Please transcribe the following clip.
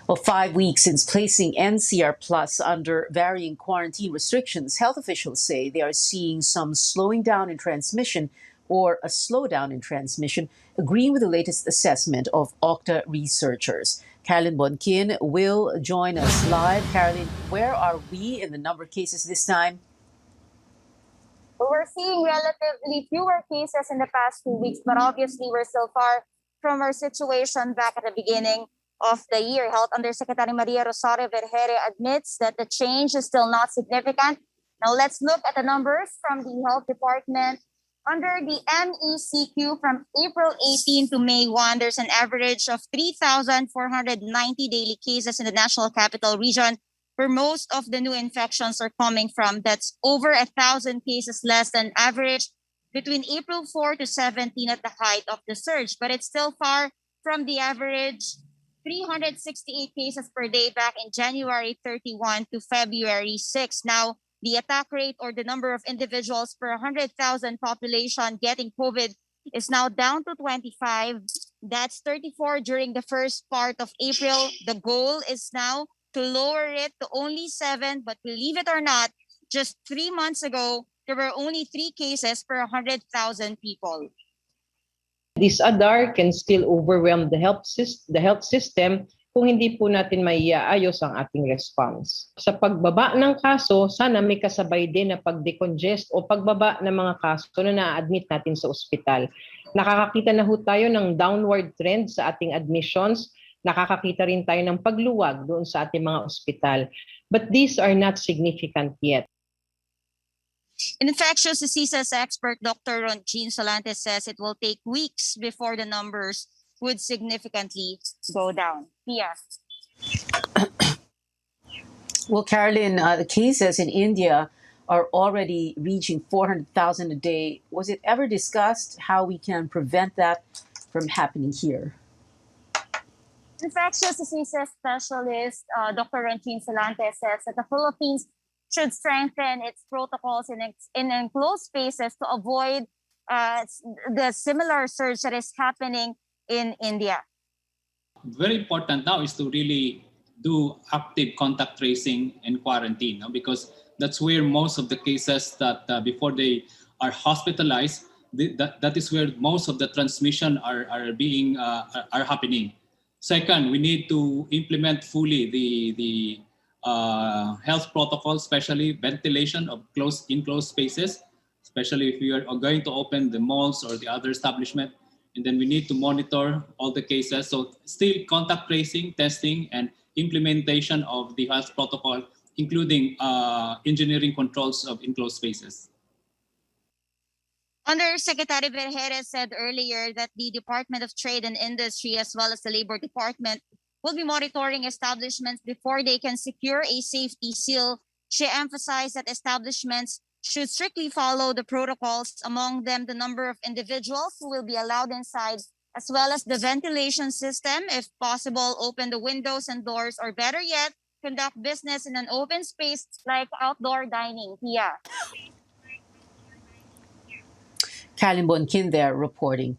Well, 5 weeks since placing NCR Plus under varying quarantine restrictions, health officials say they are seeing some slowing down in transmission or a slowdown in transmission, agreeing with the latest assessment of OCTA researchers. Carolyn Bonkin will join us live. Carolyn, where are we in the number of cases this time? We're seeing relatively fewer cases in the past 2 weeks, but obviously we're still far from our situation back at the beginning of the year. Health Undersecretary Maria Rosario Vergere admits that the change is still not significant. Now let's look at the numbers from the health department. Under the MECQ from April 18 to May 1, there's an average of 3,490 daily cases in the National Capital Region, where most of the new infections are coming from. That's over 1,000 cases less than average between April 4 to 17 at the height of the surge. But it's still far from the average 368 cases per day back in January 31 to February 6. Now, the attack rate or the number of individuals per 100,000 population getting COVID is now down to 25. That's 34 during the first part of April. The goal is now to lower it to only 7, but believe it or not, just 3 months ago, there were only 3 cases per 100,000 people. This ADAR can still overwhelm the health system kung hindi po natin maiaayos ang ating response. Sa pagbaba ng kaso, sana may kasabay din na pag-decongest o pagbaba ng mga kaso na na-admit natin sa ospital. Nakakakita na ho tayo ng downward trend sa ating admissions. Nakakakita rin tayo ng pagluwag doon sa ating mga ospital. But these are not significant yet. Infectious diseases expert Dr. Jean Solantes says it will take weeks before the numbers would significantly go down. Yeah. Well, Carolyn, the cases in India are already reaching 400,000 a day. Was it ever discussed how we can prevent that from happening here? Infectious diseases specialist Dr. Jean Solantes says that the Philippines should strengthen its protocols in enclosed spaces to avoid the similar surge that is happening in India. Very important now is to really do active contact tracing and quarantine, because that's where most of the cases that before they are hospitalized, that is where most of the transmission are happening. Second, we need to implement fully the health protocols, especially ventilation of enclosed spaces, especially if we are going to open the malls or the other establishment. And then we need to monitor all the cases. So still contact tracing, testing, and implementation of the health protocol, including engineering controls of enclosed spaces. Undersecretary Vergere said earlier that the Department of Trade and Industry, as well as the Labor Department, will be monitoring establishments before they can secure a safety seal. She emphasized that establishments should strictly follow the protocols, among them the number of individuals who will be allowed inside, as well as the ventilation system. If possible, open the windows and doors, or better yet, conduct business in an open space like outdoor dining. Yeah. Carolyn Bonkin there reporting.